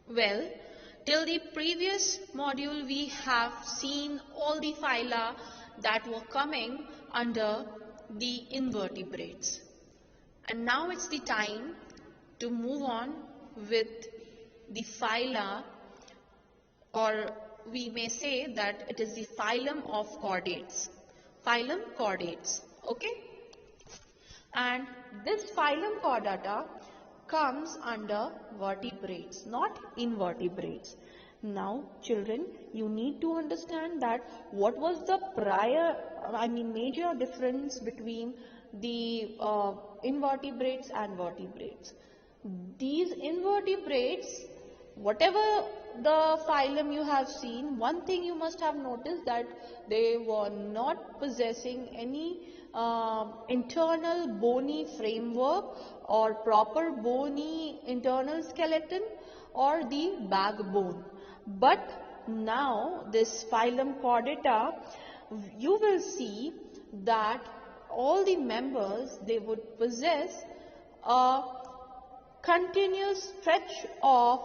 Well, till the previous module we have seen all the phyla that were coming under the invertebrates. And now it's the time to move on with the phyla, or we may say that it is the phylum of chordates. Phylum chordates, okay? And this phylum chordata comes under vertebrates, not invertebrates. Now, children, you need to understand that what was the major difference between the invertebrates and vertebrates. These invertebrates, whatever the phylum you have seen, one thing you must have noticed that they were not possessing any internal bony framework or proper bony internal skeleton or the backbone. But now this phylum Chordata, you will see that all the members, they would possess a continuous stretch of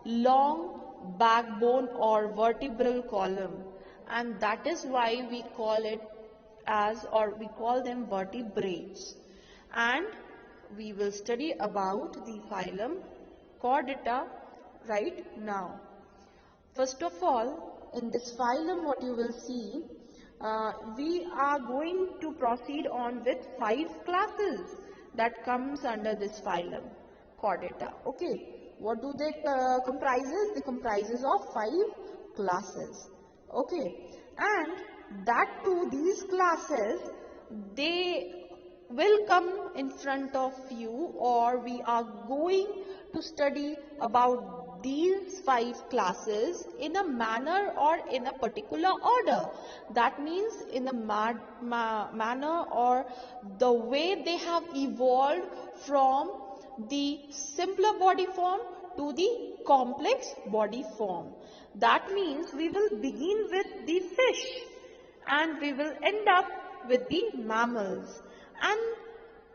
long backbone or vertebral column, and that is why we call it as, or we call them vertebrates. And we will study about the phylum Chordata right now. First of all, in this phylum what you will see, we are going to proceed on with 5 classes that comes under this phylum Chordata. Okay, what do they comprises? They comprises of 5 classes. Okay, and that too, these classes, they will come in front of you, or we are going to study about these 5 classes in a manner or in a particular order. That means in a manner or the way they have evolved from the simpler body form to the complex body form. That means we will begin with the fish and we will end up with the mammals. And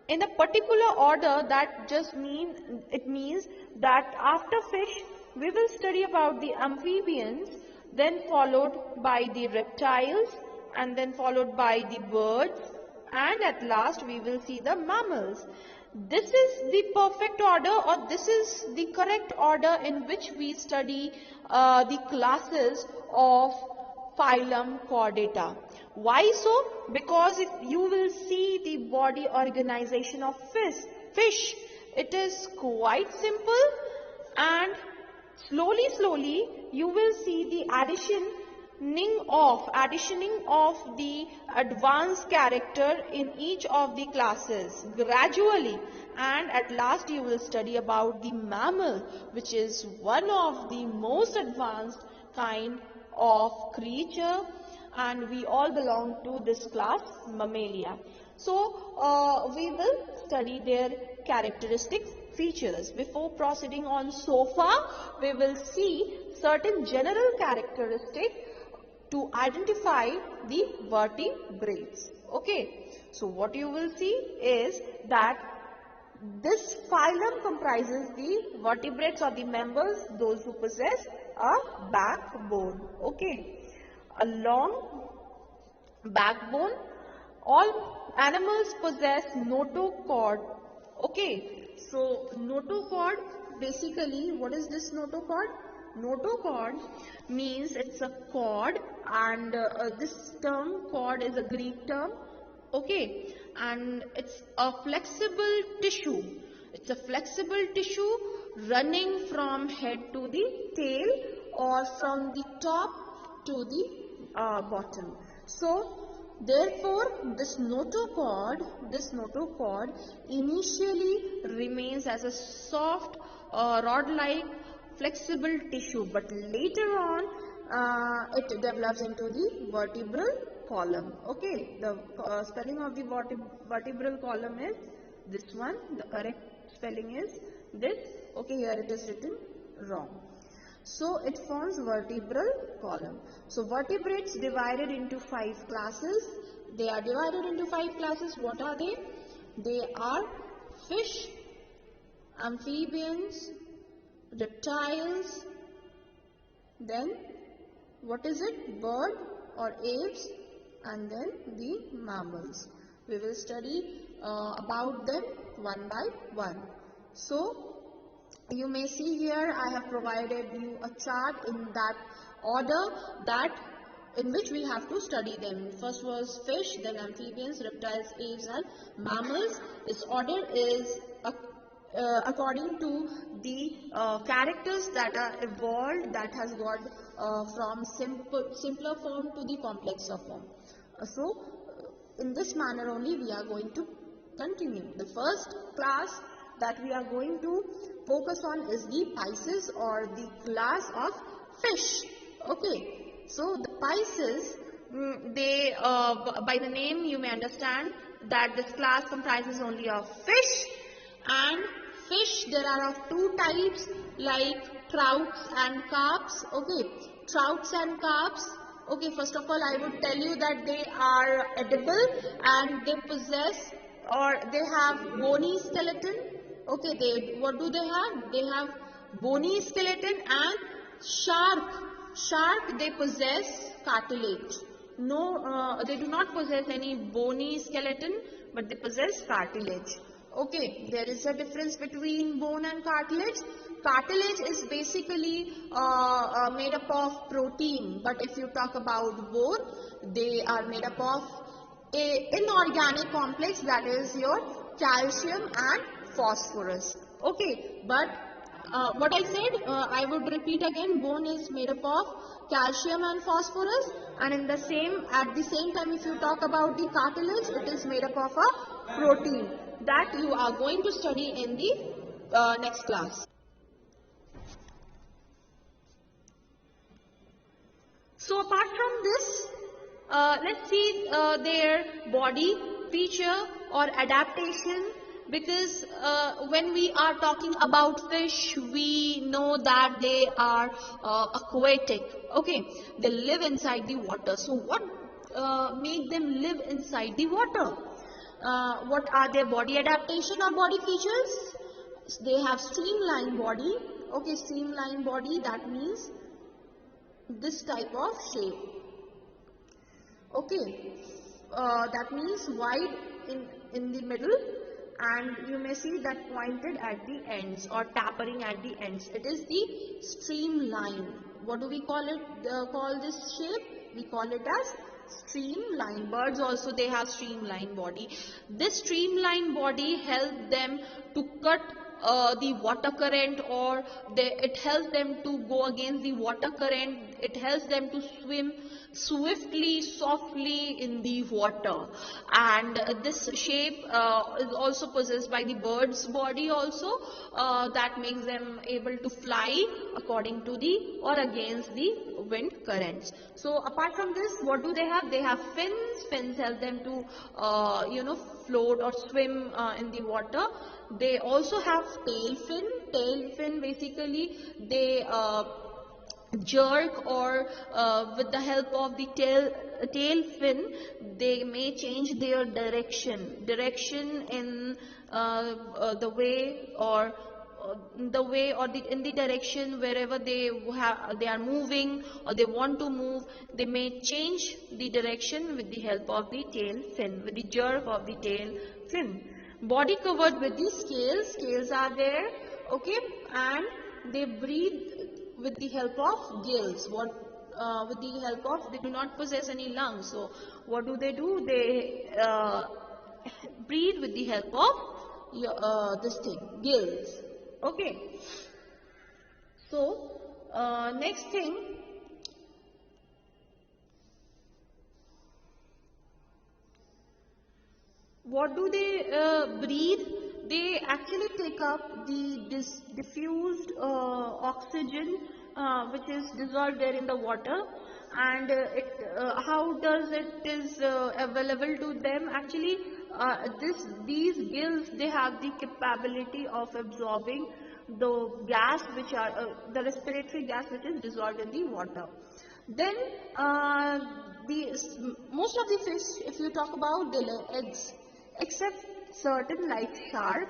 in a particular order, that just means that after fish we will study about the amphibians, then followed by the reptiles, and then followed by the birds, and at last we will see the mammals. This is the perfect order, or this is the correct order in which we study the classes of phylum Chordata. Why so? Because if you will see the body organization of fish, it is quite simple, and slowly you will see the additioning of the advanced character in each of the classes gradually, and at last you will study about the mammal, which is one of the most advanced kind of creature, and we all belong to this class, Mammalia. So we will study their characteristic features. Before proceeding on so far, we will see certain general characteristics to identify the vertebrates. Okay, so what you will see is that this phylum comprises the vertebrates or the members, those who possess a backbone. Okay, a long backbone. All animals possess notochord. Okay, so notochord, basically what is this notochord? Notochord means it's a cord, and this term cord is a Greek term. Okay, and it's a flexible tissue. It's a flexible tissue running from head to the tail, or from the top to the bottom. So therefore, this notochord initially remains as a soft rod-like flexible tissue, but later on it develops into the vertebral column. Okay, the spelling of the vertebral column is this one. The correct spelling is this. Okay, here it is written wrong. So it forms vertebral column. So vertebrates divided into 5 classes. They are divided into 5 classes. What are they? They are fish, amphibians, reptiles, then what is it? Bird or apes, and then the mammals. We will study about them one by one. So you may see here I have provided you a chart in that order that in which we have to study them. First was fish, then amphibians, reptiles, apes and mammals. Its order is according to the characters that are evolved, that has got from simpler form to the complexer form. In this manner only we are going to continue. The first class that we are going to focus on is the Pisces, or the class of fish. Okay, so the Pisces, they by the name you may understand that this class comprises only of fish. And fish, there are of two types, like trouts and carps. Okay, trouts and carps. Okay, first of all I would tell you that they are edible and they possess, or they have bony skeleton. Okay, what do they have? They have bony skeleton and shark they possess cartilage. No, they do not possess any bony skeleton, but they possess cartilage. Okay, there is a difference between bone and cartilage. Cartilage is basically made up of protein, but if you talk about bone, they are made up of a inorganic complex, that is your calcium and phosphorus. Okay, but what I said, I would repeat again, bone is made up of calcium and phosphorus, and at the same time if you talk about the cartilage, it is made up of a protein that you are going to study in the next class. So apart from this, let's see their body feature or adaptation, because when we are talking about fish, we know that they are aquatic. Okay, they live inside the water. So what make them live inside the water? What are their body adaptation or body features? They have streamlined body. Okay, streamlined body, that means this type of shape. Okay, that means wide in the middle, and you may see that pointed at the ends or tapering at the ends. It is the streamline. What do we call it? Call this shape? We call it as streamline. Birds also, they have streamline body. This streamline body helps them to cut the water current, or it helps them to go against the water current. It helps them to swim swiftly, softly in the water. And this shape is also possessed by the bird's body also, that makes them able to fly according to the or against the wind currents. So apart from this, what do they have? They have fins. Fins help them to float or swim in the water. They also have tail fin. Tail fin, basically they jerk, or with the help of the tail fin, they may change their direction in the way, or in the direction wherever they are moving, or they want to move. They may change the direction with the help of the tail fin, with the jerk of the tail fin. Body covered with the scales are there. Okay, and they breathe with the help of gills. With the help of, they do not possess any lungs. So what do? They breathe with the help of gills. Okay. So next thing, what do they breathe? They actually take up the diffused oxygen which is dissolved there in the water, and how does it is available to them? Actually, these gills, they have the capability of absorbing the gas, which are the respiratory gas which is dissolved in the water. Then most of the fish, if you talk about, they lay eggs, except certain like shark,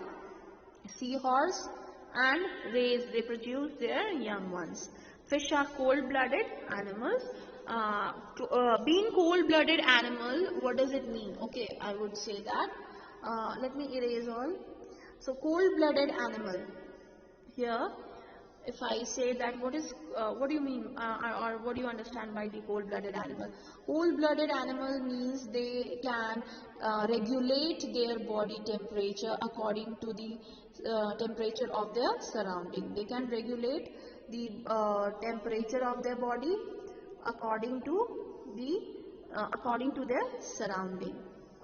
seahorse, and raise, they produce their young ones. Fish are cold-blooded animals. Being cold-blooded animal, what does it mean? Okay, I would say that. Let me erase all. So cold-blooded animal. Here, if I say that, what do you mean, or what do you understand by the cold-blooded animal? Cold-blooded animal means they can regulate their body temperature according to the temperature of their surrounding. They can regulate the temperature of their body according to according to their surrounding.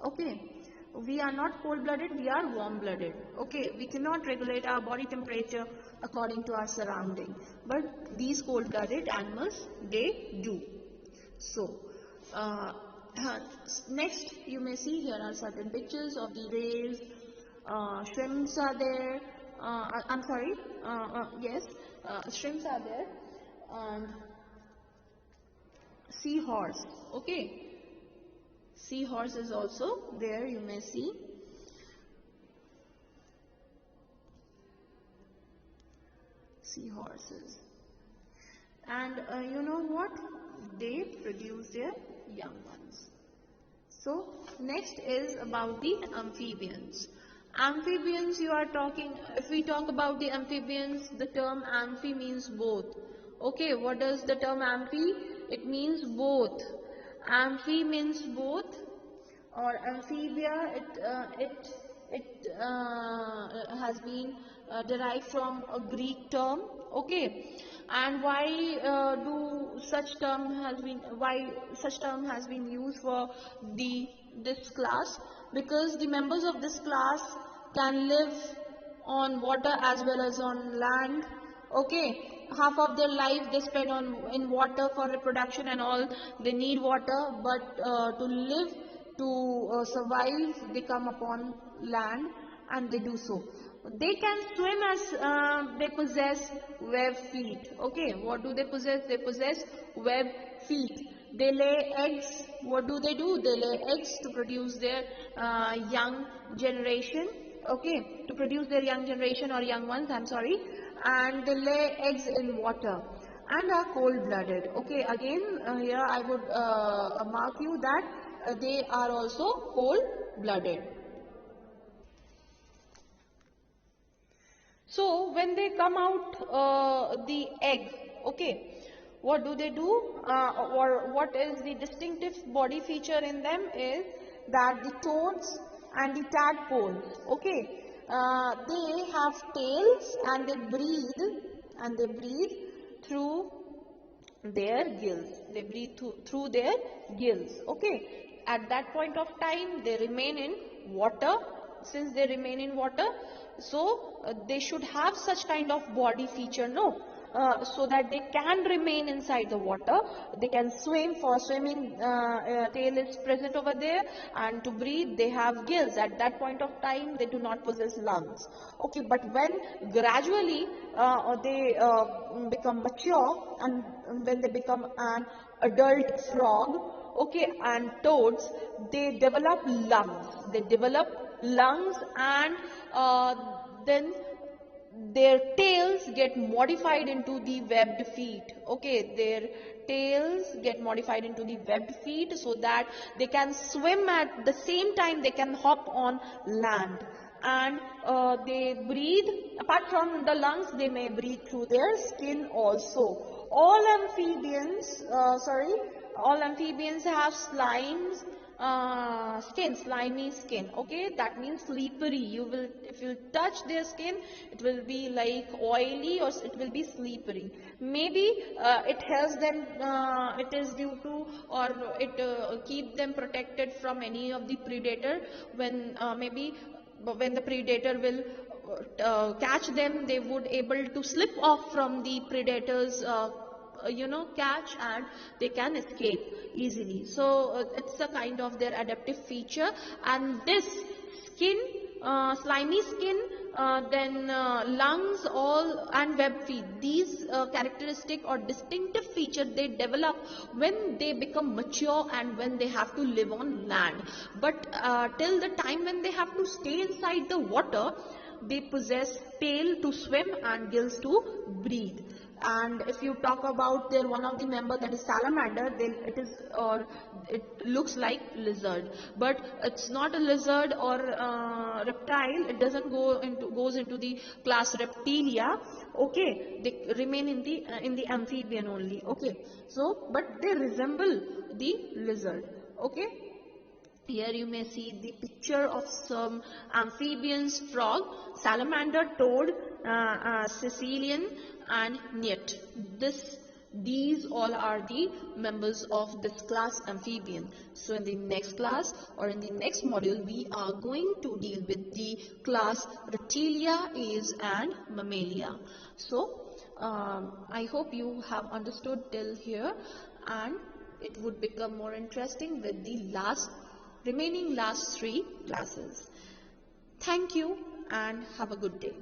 Okay, we are not cold-blooded, we are warm-blooded. Okay, we cannot regulate our body temperature according to our surrounding, but these cold-blooded animals, they do. So next you may see here are certain pictures of the rays. Shrimps are there. I'm sorry, yes, shrimps are there, and seahorse. Okay, seahorse is also there, you may see. Seahorses. And you know what? They produce their young ones. So next is about the amphibians. Amphibians, you are talking, if we talk about the amphibians, the term amphi means both. Okay, what does the term amphi? It means both. Amphi means both, or amphibia, it has been derived from a Greek term. Okay, and why such term has been used for this class? Because the members of this class can live on water as well as on land. Okay, half of their life they spend in water for reproduction and all. They need water, but to live, to survive, they come upon land, and they do so. They can swim as they possess web feet. Okay, what do they possess? They possess web feet. They lay eggs. What do? They lay eggs to produce their young generation. Okay, to produce their young generation or young ones, I'm sorry. And they lay eggs in water and are cold-blooded. Okay, again here I would mark you that they are also cold-blooded. So when they come out the egg, okay, what do they do, or what is the distinctive body feature in them is that the toads and the tadpoles, okay, they have tails and they breathe through their gills. They breathe through their gills. Okay, at that point of time they remain in water. Since they remain in water, so they should have such kind of body feature, no, so that they can remain inside the water. They can swim. For swimming, tail is present over there, and to breathe they have gills. At that point of time they do not possess lungs. Okay, but when gradually they become mature, and when they become an adult frog, okay, and toads, they develop lungs, and then their tails get modified into the webbed feet. Okay, their tails get modified into the webbed feet, so that they can swim, at the same time they can hop on land. And they breathe, apart from the lungs, they may breathe through their skin also. All amphibians have slimy skin. Okay, that means slippery. If you touch their skin, it will be like oily, or it will be slippery. Maybe it helps them, it is due to, or it keep them protected from any of the predator. When maybe when the predator will catch them, they would able to slip off from the predators catch, and they can escape easily. So it's a kind of their adaptive feature. And this skin, slimy skin, then lungs, all, and web feet, these characteristic or distinctive feature they develop when they become mature and when they have to live on land. But till the time when they have to stay inside the water, they possess tail to swim and gills to breathe. And if you talk about their one of the member, that is salamander, then it is, or it looks like lizard, but it's not a lizard or reptile. It doesn't goes into the class reptilia. Okay, they remain in the amphibian only. Okay, so but they resemble the lizard. Okay, here you may see the picture of some amphibians: frog, salamander, toad, Sicilian, and newt. These all are the members of this class amphibian. So in the next class or in the next module, we are going to deal with the class Reptilia, aves, and Mammalia. So I hope you have understood till here, and it would become more interesting with the remaining last three classes. Thank you and have a good day.